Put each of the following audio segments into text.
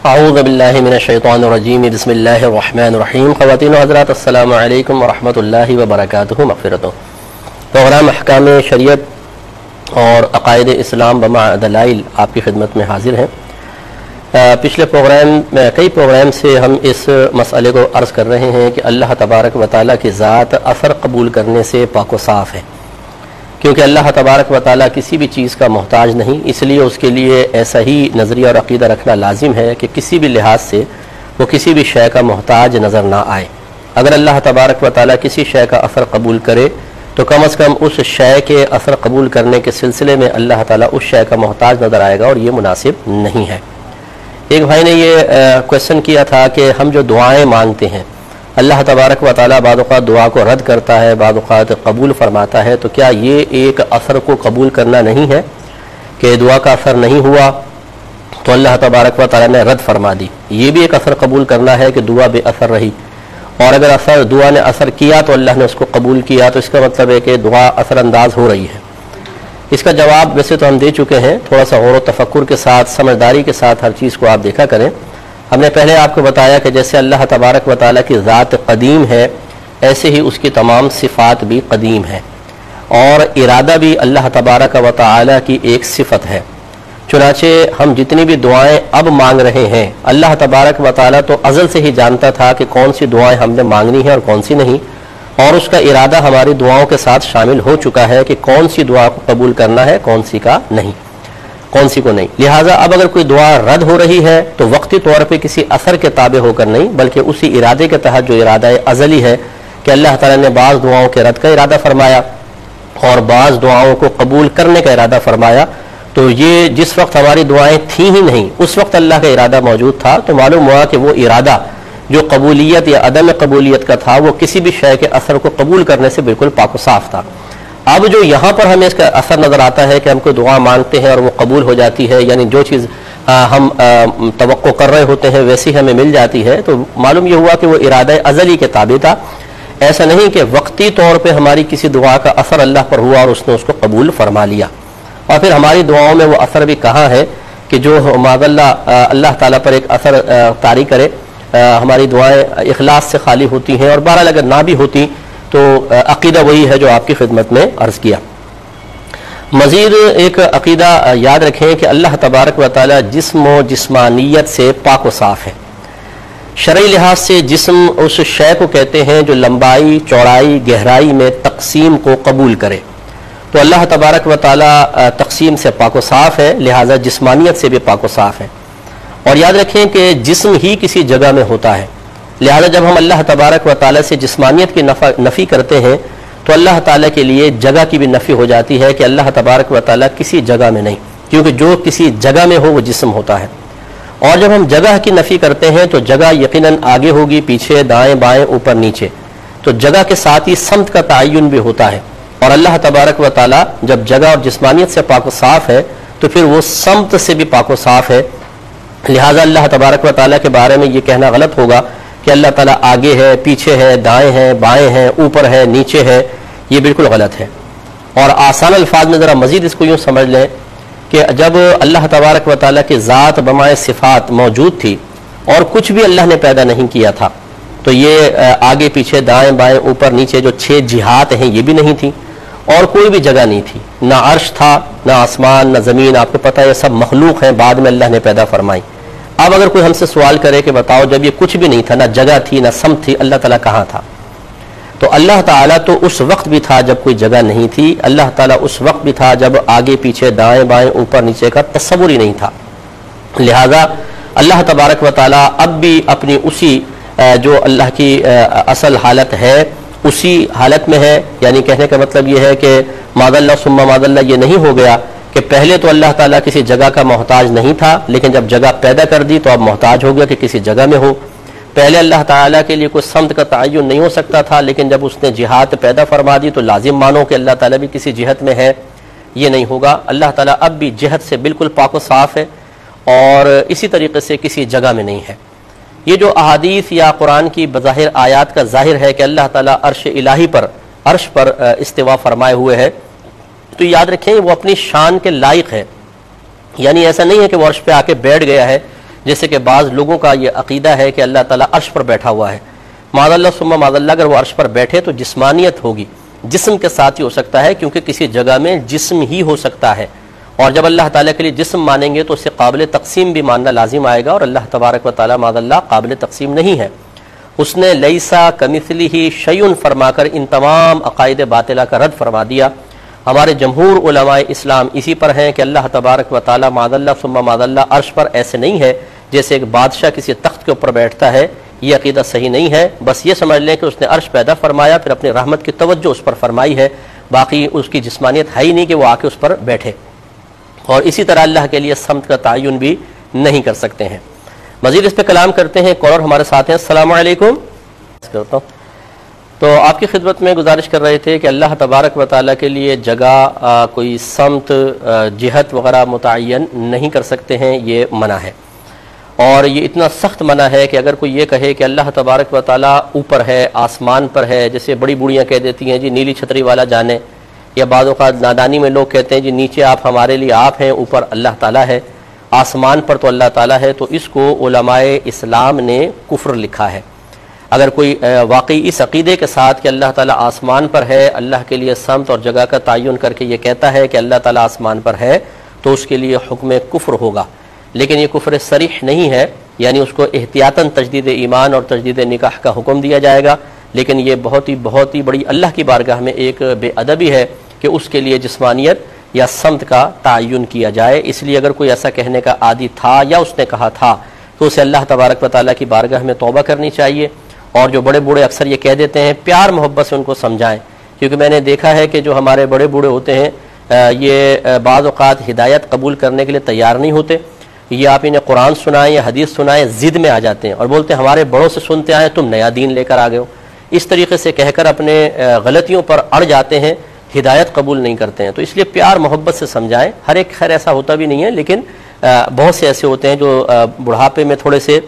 اعوذ باللہ من الشیطان الرجیم بسم اللہ الرحمن الرحیم. خواتین و حضرات السلام علیکم ورحمۃ اللہ وبرکاتہ. مغفرت. پروگرام احکام شریعت اور عقائد اسلام بمع دلائل آپ کی خدمت میں حاضر ہیں. پچھلے کئی پروگرام سے ہم اس مسئلے کو عرض کر رہے ہیں کہ اللہ تبارک و تعالیٰ کی ذات اثر قبول کرنے سے پاک و صاف ہے، کیونکہ اللہ تبارک و تعالیٰ کسی بھی چیز کا محتاج نہیں. اس لیے اس کے لیے ایسا ہی نظریہ اور عقیدہ رکھنا لازم ہے کہ کسی بھی لحاظ سے وہ کسی بھی شے کا محتاج نظر نہ آئے. اگر اللہ تبارک و تعالیٰ کسی شے کا اثر قبول کرے تو کم از کم اس شے کے اثر قبول کرنے کے سلسلے میں اللہ تعالیٰ اس شے کا محتاج نظر آئے گا، اور یہ مناسب نہیں ہے. ایک بھائی نے یہ کویسچن کیا تھا کہ ہم جو دعائیں مانگتے ہیں اللہ تبارک و تعالیٰ بعض اوقات دعا کو رد کرتا ہے، بعض اوقات قبول فرماتا ہے، تو کیا یہ ایک اثر کو قبول کرنا نہیں ہے کہ دعا کا اثر نہیں ہوا تو اللہ تبارک و تعالیٰ نے رد فرما دی؟ یہ بھی ایک اثر قبول کرنا ہے کہ دعا بے اثر رہی، اور اگر دعا نے اثر کیا تو اللہ نے اس کو قبول کیا، تو اس کا مطلب ہے کہ دعا اثر انداز ہو رہی ہے. اس کا جواب ویسے تو ہم دے چکے ہیں، تھوڑا سا غور و تفکر کے ساتھ، سمجھداری کے ساتھ ہر چیز کو آپ دیکھا کریں. ہم نے پہلے آپ کو بتایا کہ جیسے اللہ تبارک و تعالیٰ کی ذات قدیم ہے، ایسے ہی اس کی تمام صفات بھی قدیم ہے، اور ارادہ بھی اللہ تبارک و تعالیٰ کی ایک صفت ہے. چنانچہ ہم جتنی بھی دعائیں اب مانگ رہے ہیں، اللہ تبارک و تعالیٰ تو ازل سے ہی جانتا تھا کہ کون سی دعائیں ہم نے مانگنی ہیں اور کون سی نہیں، اور اس کا ارادہ ہماری دعاؤں کے ساتھ شامل ہو چکا ہے کہ کون سی دعا کو قبول کرنا ہے، کون سی کا نہیں، کون سی کو نہیں. لہٰذا اب اگر کوئی دعا رد ہو رہی ہے تو وقتی طور پہ کسی اثر کے تابع ہو کر نہیں، بلکہ اسی ارادے کے تحت جو ارادہ ازلی ہے کہ اللہ تعالیٰ نے بعض دعاؤں کے رد کا ارادہ فرمایا اور بعض دعاؤں کو قبول کرنے کا ارادہ فرمایا. تو یہ جس وقت ہماری دعائیں تھیں ہی نہیں، اس وقت اللہ کا ارادہ موجود تھا، تو معلوم ہوا کہ وہ ارادہ جو قبولیت یا عدم قبولیت کا تھا وہ کسی بھی شے کے اثر کو قبول کرنے سے بالکل پاک و صاف تھا. اب جو یہاں پر ہمیں اس کا اثر نظر آتا ہے کہ ہم کوئی دعا مانگتے ہیں اور وہ قبول ہو جاتی ہے، یعنی جو چیز ہم توقع کر رہے ہوتے ہیں ویسی ہمیں مل جاتی ہے، تو معلوم یہ ہوا کہ وہ ارادہ ازلی کے تابع تھا. ایسا نہیں کہ وقتی طور پہ ہماری کسی دعا کا اثر اللہ پر ہوا اور اس نے اس کو قبول فرما لیا. اور پھر ہماری دعاؤں میں وہ اثر بھی کہاں ہے کہ جو معاذ اللہ تعالیٰ پر ایک اثر طاری کرے. ہماری دعائیں اخلاص سے خالی ہوتی ہیں، اور بہرحال اگر نہ بھی ہوتی تو عقیدہ وہی ہے جو آپ کی خدمت میں عرض کیا. مزید ایک عقیدہ یاد رکھیں کہ اللہ تبارک و تعالی جسم و جسمانیت سے پاک و صاف ہے. شرعی لحاظ سے جسم اس شے کو کہتے ہیں جو لمبائی، چوڑائی، گہرائی میں تقسیم کو قبول کرے. تو اللہ تبارک و تعالی تقسیم سے پاک و صاف ہے، لہذا جسمانیت سے بھی پاک و صاف ہے. اور یاد رکھیں کہ جسم ہی کسی جگہ میں ہوتا ہے، لہذا جب ہم اللہ تبارک و تعالیٰ سے جسمانیت کی نفی کرتے ہیں تو اللہ تعالیٰ کے لیے جگہ کی بھی نفی ہو جاتی ہے کہ اللہ تبارک و تعالیٰ کسی جگہ میں نہیں، کیونکہ جو کسی جگہ میں ہو وہ جسم ہوتا ہے. اور جب ہم جگہ کی نفی کرتے ہیں تو جگہ یقیناً آگے ہوگی، پیچھے، دائیں بائیں، اوپر نیچے، تو جگہ کے ساتھ ہی سمت کا تعین بھی ہوتا ہے. اور اللہ تبارک و تعالیٰ جب جگہ اور جسمانیت سے پاک و صاف ہے تو پھر وہ سمت سے بھی پاک و صاف ہے. لہٰذا اللہ تبارک و تعالیٰ کے بارے میں یہ کہنا غلط ہوگا کہ اللہ تعالیٰ آگے ہے، پیچھے ہے، دائیں ہیں، بائیں ہیں، اوپر ہے، نیچے ہے. یہ بالکل غلط ہے. اور آسان الفاظ میں ذرا مزید اس کو یوں سمجھ لیں کہ جب اللہ تبارک و تعالیٰ کی ذات بمائے صفات موجود تھی اور کچھ بھی اللہ نے پیدا نہیں کیا تھا، تو یہ آگے پیچھے، دائیں بائیں، اوپر نیچے جو 6 جہات ہیں یہ بھی نہیں تھی، اور کوئی بھی جگہ نہیں تھی. نہ عرش تھا، نہ آسمان، نہ زمین. آپ کو پتہ ہے یہ سب مخلوق ہیں، بعد میں اللہ نے پیدا فرمائی. اب اگر کوئی ہم سے سوال کرے کہ بتاؤ جب یہ کچھ بھی نہیں تھا، نہ جگہ تھی، نہ سمت تھی، اللہ تعالیٰ کہاں تھا؟ تو اللہ تعالیٰ تو اس وقت بھی تھا جب کوئی جگہ نہیں تھی. اللہ تعالیٰ اس وقت بھی تھا جب آگے پیچھے، دائیں بائیں، اوپر نیچے کا تصور ہی نہیں تھا. لہذا اللہ تبارک و تعالیٰ اب بھی اپنی اسی جو اللہ کی اصل حالت ہے اسی حالت میں ہے. یعنی کہنے کا مطلب یہ ہے کہ ماذ اللہ ثم ماذ اللہ یہ نہیں ہو گیا کہ پہلے تو اللہ تعالیٰ کسی جگہ کا محتاج نہیں تھا، لیکن جب جگہ پیدا کر دی تو اب محتاج ہو گیا کہ کسی جگہ میں ہو. پہلے اللہ تعالیٰ کے لیے کوئی سمت کا تعین نہیں ہو سکتا تھا، لیکن جب اس نے جہات پیدا فرما دی تو لازم مانو کہ اللہ تعالیٰ بھی کسی جہت میں ہے. یہ نہیں ہوگا. اللہ تعالیٰ اب بھی جہت سے بالکل پاک و صاف ہے، اور اسی طریقے سے کسی جگہ میں نہیں ہے. یہ جو احادیث یا قرآن کی بظاہر آیات کا ظاہر ہے کہ اللہ تعالیٰ عرش الہی پر، عرش پر استوا فرمائے ہوئے ہے، تو یاد رکھیں وہ اپنی شان کے لائق ہے. یعنی ایسا نہیں ہے کہ وہ عرش پہ آ کے بیٹھ گیا ہے جیسے کہ بعض لوگوں کا یہ عقیدہ ہے کہ اللہ تعالیٰ عرش پر بیٹھا ہوا ہے. معاذ اللہ ثم معاذ اللہ اگر وہ عرش پر بیٹھے تو جسمانیت ہوگی، جسم کے ساتھ ہی ہو سکتا ہے، کیونکہ کسی جگہ میں جسم ہی ہو سکتا ہے. اور جب اللہ تعالیٰ کے لیے جسم مانیں گے تو اسے قابل تقسیم بھی ماننا لازم آئے گا، اور اللہ تبارک و تعالیٰ معاذ اللہ قابل تقسیم نہیں ہے. اس نے لیسا کمثلہ شیء فرما کر ان تمام عقائد باطلہ کا رد فرما دیا. ہمارے جمہور علماء اسلام اسی پر ہیں کہ اللہ تبارک و تعالیٰ معاذ اللہ ثم معاذ اللہ عرش پر ایسے نہیں ہے جیسے ایک بادشاہ کسی تخت کے اوپر بیٹھتا ہے. یہ عقیدہ صحیح نہیں ہے. بس یہ سمجھ لیں کہ اس نے عرش پیدا فرمایا، پھر اپنی رحمت کی توجہ اس پر فرمائی ہے، باقی اس کی جسمانیت ہے ہی نہیں کہ وہ آ کے اس پر بیٹھے. اور اسی طرح اللہ کے لیے سمت کا تعین بھی نہیں کر سکتے ہیں. مزید اس پہ کلام کرتے ہیں. کالر ہمارے ساتھ ہیں. السلام علیکم. تو آپ کی خدمت میں گزارش کر رہے تھے کہ اللہ تبارک و تعالیٰ کے لیے جگہ کوئی سمت جہت وغیرہ متعین نہیں کر سکتے ہیں، یہ منع ہے. اور یہ اتنا سخت منع ہے کہ اگر کوئی یہ کہے کہ اللہ تبارک و تعالیٰ اوپر ہے، آسمان پر ہے، جیسے بڑی بوڑھیاں کہہ دیتی ہیں جی نیلی چھتری والا جانے، یا بعض اوقات نادانی میں لوگ کہتے ہیں جی نیچے آپ ہمارے لیے آپ ہیں، اوپر اللہ تعالیٰ ہے، آسمان پر تو اللہ تعالیٰ ہے، تو اس کو علماء اسلام نے کفر لکھا ہے. اگر کوئی واقعی اس عقیدے کے ساتھ کہ اللہ تعالیٰ آسمان پر ہے، اللہ کے لیے سمت اور جگہ کا تعین کر کے یہ کہتا ہے کہ اللہ تعالیٰ آسمان پر ہے، تو اس کے لیے حکم کفر ہوگا. لیکن یہ کفر صریح نہیں ہے، یعنی اس کو احتیاطاً تجدید ایمان اور تجدید نکاح کا حکم دیا جائے گا. لیکن یہ بہت ہی بڑی اللہ کی بارگاہ میں ایک بے ادبی ہے کہ اس کے لیے جسمانیت یا سمت کا تعین کیا جائے. اس لیے اگر کوئی ایسا کہنے کا عادی تھا یا اس نے کہا تھا تو اسے اللہ تبارک و تعالیٰ کی بارگاہ میں توبہ کرنی چاہیے. اور جو بڑے بوڑھے اکثر یہ کہہ دیتے ہیں، پیار محبت سے ان کو سمجھائیں، کیونکہ میں نے دیکھا ہے کہ جو ہمارے بڑے بوڑھے ہوتے ہیں یہ بعض اوقات ہدایت قبول کرنے کے لیے تیار نہیں ہوتے. یہ آپ انہیں قرآن سنائیں یا حدیث سنائیں، ضد میں آ جاتے ہیں اور بولتے ہیں ہمارے بڑوں سے سنتے آئے، تم نیا دین لے کر آ گئے ہو. اس طریقے سے کہہ کر اپنے غلطیوں پر اڑ جاتے ہیں، ہدایت قبول نہیں کرتے ہیں. تو اس لیے پیار محبت سے سمجھائیں. ہر ایک خیر ایسا ہوتا بھی نہیں ہے، لیکن بہت سے ایسے ہوتے ہیں جو بڑھاپے میں تھوڑے سے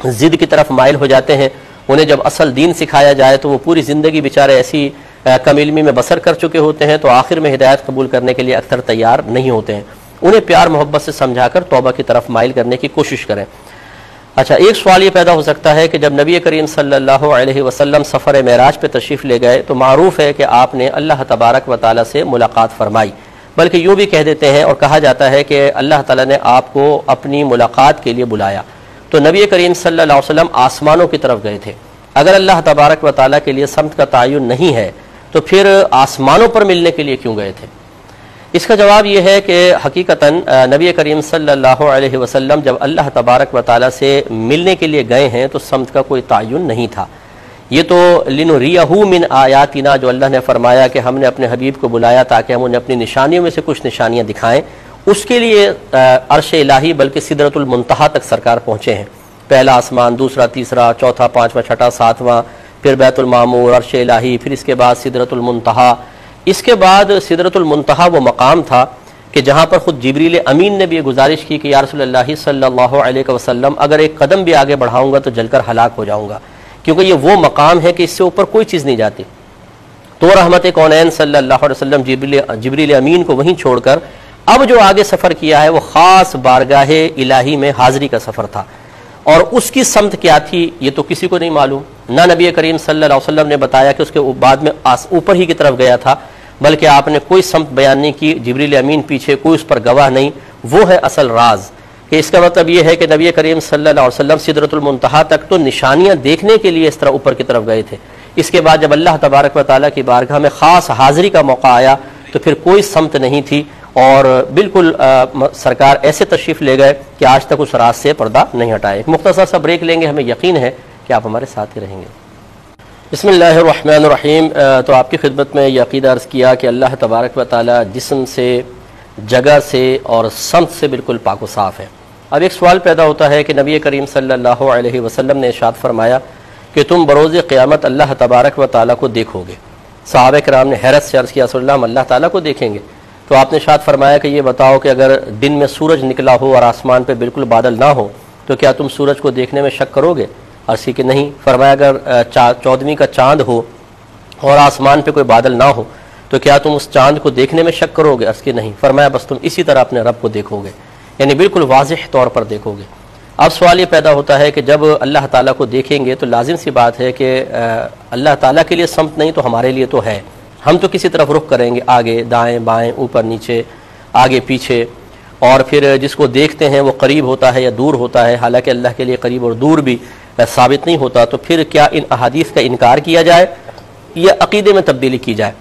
ضد کی طرف مائل ہو جاتے ہیں. انہیں جب اصل دین سکھایا جائے تو وہ پوری زندگی بیچارے ایسی کم علمی میں بسر کر چکے ہوتے ہیں، تو آخر میں ہدایت قبول کرنے کے لیے اکثر تیار نہیں ہوتے ہیں. انہیں پیار محبت سے سمجھا کر توبہ کی طرف مائل کرنے کی کوشش کریں. اچھا، ایک سوال یہ پیدا ہو سکتا ہے کہ جب نبی کریم صلی اللہ علیہ وسلم سفر معراج پہ تشریف لے گئے تو معروف ہے کہ آپ نے اللہ تبارک و تعالیٰ سے ملاقات فرمائی، بلکہ یوں بھی کہہ دیتے ہیں اور کہا جاتا ہے کہ اللہ تعالیٰ نے آپ کو اپنی ملاقات کے لیے بلایا. تو نبی کریم صلی اللہ علیہ وسلم آسمانوں کی طرف گئے تھے. اگر اللہ تبارک و تعالیٰ کے لیے سمت کا تعین نہیں ہے تو پھر آسمانوں پر ملنے کے لیے کیوں گئے تھے؟ اس کا جواب یہ ہے کہ حقیقتاً نبی کریم صلی اللہ علیہ وسلم جب اللہ تبارک و تعالیٰ سے ملنے کے لیے گئے ہیں تو سمت کا کوئی تعین نہیں تھا. یہ تو لِنُرِيَهُ مِنْ آیاتنا، جو اللہ نے فرمایا کہ ہم نے اپنے حبیب کو بلایا تاکہ ہم انہیں اپنی نشانیوں میں سے کچھ نشانیاں دکھائیں، اس کے لیے عرش الہی بلکہ سدرۃ المنتہا تک سرکار پہنچے ہیں. پہلا آسمان، دوسرا، تیسرا، چوتھا، پانچواں، چھٹا، ساتواں، پھر بیت المعمور، عرش الہی، پھر اس کے بعد سدرۃ المنتہا. اس کے بعد سدرۃ المنتہا وہ مقام تھا کہ جہاں پر خود جبریل امین نے بھی یہ گزارش کی کہ یا رسول اللہ صلی اللہ علیہ وسلم اگر ایک قدم بھی آگے بڑھاؤں گا تو جل کر ہلاک ہو جاؤں گا، کیونکہ یہ وہ مقام ہے کہ اس سے اوپر کوئی چیز نہیں جاتی. تو رحمت کونین صلی اللہ علیہ وسلم جبریل امین کو وہیں چھوڑ کر اب جو آگے سفر کیا ہے وہ خاص بارگاہ الہی میں حاضری کا سفر تھا. اور اس کی سمت کیا تھی یہ تو کسی کو نہیں معلوم. نہ نبی کریم صلی اللہ علیہ وسلم نے بتایا کہ اس کے بعد میں اوپر ہی کی طرف گیا تھا، بلکہ آپ نے کوئی سمت بیان نہیں کی. جبریل امین پیچھے، کوئی اس پر گواہ نہیں. وہ ہے اصل راز، کہ اس کا مطلب یہ ہے کہ نبی کریم صلی اللہ علیہ وسلم سدرۃ المنتہا تک تو نشانیاں دیکھنے کے لیے اس طرح اوپر کی طرف گئے تھے. اس کے بعد جب اللہ تبارک و تعالیٰ کی بارگاہ میں خاص حاضری کا موقع آیا تو پھر کوئی سمت نہیں تھی، اور بالکل سرکار ایسے تشریف لے گئے کہ آج تک اس راز سے پردہ نہیں ہٹائے. ایک مختصر سا بریک لیں گے، ہمیں یقین ہے کہ آپ ہمارے ساتھ ہی رہیں گے. بسم اللہ الرحمن الرحیم. تو آپ کی خدمت میں یہ عقیدہ عرض کیا کہ اللہ تبارک و تعالیٰ جسم سے، جگہ سے اور سمت سے بالکل پاک و صاف ہے. اب ایک سوال پیدا ہوتا ہے کہ نبی کریم صلی اللہ علیہ وسلم نے ارشاد فرمایا کہ تم بروز قیامت اللہ تبارک و تعالیٰ کو دیکھو گے. صحابہ کرام نے حیرت سے عرض کیا رسول اللہ ہم اللہ تعالیٰ کو دیکھیں گے؟ تو آپ نے ارشاد فرمایا کہ یہ بتاؤ کہ اگر دن میں سورج نکلا ہو اور آسمان پہ بالکل بادل نہ ہو تو کیا تم سورج کو دیکھنے میں شک کرو گے؟ عرض کی کہ نہیں. فرمایا اگر 14ویں کا چاند ہو اور آسمان پہ کوئی بادل نہ ہو تو کیا تم اس چاند کو دیکھنے میں شک کرو گے؟ عرض کی نہیں. فرمایا بس تم اسی طرح اپنے رب کو دیکھو گے، یعنی بالکل واضح طور پر دیکھو گے. اب سوال یہ پیدا ہوتا ہے کہ جب اللہ تعالیٰ کو دیکھیں گے تو لازم سی بات ہے کہ اللہ تعالیٰ کے لیے سمت نہیں تو ہمارے لیے تو ہے، ہم تو کسی طرف رخ کریں گے، آگے دائیں بائیں اوپر نیچے آگے پیچھے، اور پھر جس کو دیکھتے ہیں وہ قریب ہوتا ہے یا دور ہوتا ہے، حالانکہ اللہ کے لیے قریب اور دور بھی ثابت نہیں ہوتا، تو پھر کیا ان احادیث کا انکار کیا جائے یا عقیدے میں تبدیلی کی جائے؟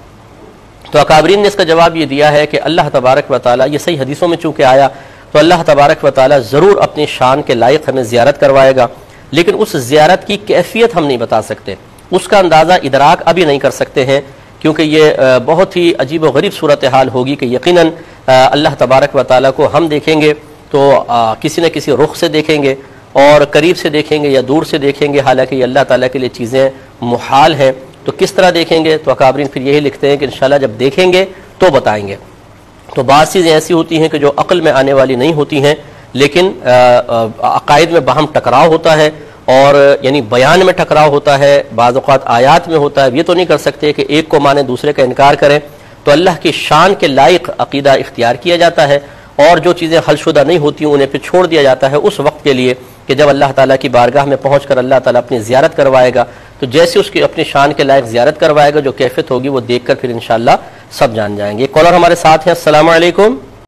تو اکابرین نے اس کا جواب یہ دیا ہے کہ اللہ تبارک و تعالیٰ، یہ صحیح حدیثوں میں چونکہ آیا، تو اللہ تبارک و تعالیٰ ضرور اپنی شان کے لائق ہمیں زیارت کروائے گا، لیکن اس زیارت کی کیفیت ہم نہیں بتا سکتے، اس کا اندازہ ادراک ابھی نہیں کر سکتے ہیں، کیونکہ یہ بہت ہی عجیب و غریب صورتحال ہوگی کہ یقیناً اللہ تبارک و تعالیٰ کو ہم دیکھیں گے تو کسی نہ کسی رخ سے دیکھیں گے، اور قریب سے دیکھیں گے یا دور سے دیکھیں گے، حالانکہ یہ اللہ تعالیٰ کے لیے چیزیں محال ہیں، تو کس طرح دیکھیں گے؟ تو اکابرین پھر یہی لکھتے ہیں کہ انشاءاللہ جب دیکھیں گے تو بتائیں گے۔ تو بعض چیزیں ایسی ہوتی ہیں کہ جو عقل میں آنے والی نہیں ہوتی ہیں، لیکن عقائد میں باہم ٹکراؤ ہوتا ہے، اور یعنی بیان میں ٹکراؤ ہوتا ہے، بعض اوقات آیات میں ہوتا ہے، یہ تو نہیں کر سکتے کہ ایک کو مانے دوسرے کا انکار کریں، تو اللہ کی شان کے لائق عقیدہ اختیار کیا جاتا ہے، اور جو چیزیں حل شدہ نہیں ہوتی انہیں پھر چھوڑ دیا جاتا ہے اس وقت کے لیے کہ جب اللہ تعالیٰ کی بارگاہ میں پہنچ کر اللہ تعالیٰ اپنی زیارت کروائے گا، تو جیسے اس کی اپنی شان کے لائق زیارت کروائے گا، جو کیفیت ہوگی وہ دیکھ کر پھر انشاءاللہ سب جان جائیں گے۔ ایک کالر ہمارے ساتھ ہیں، السلام علیکم۔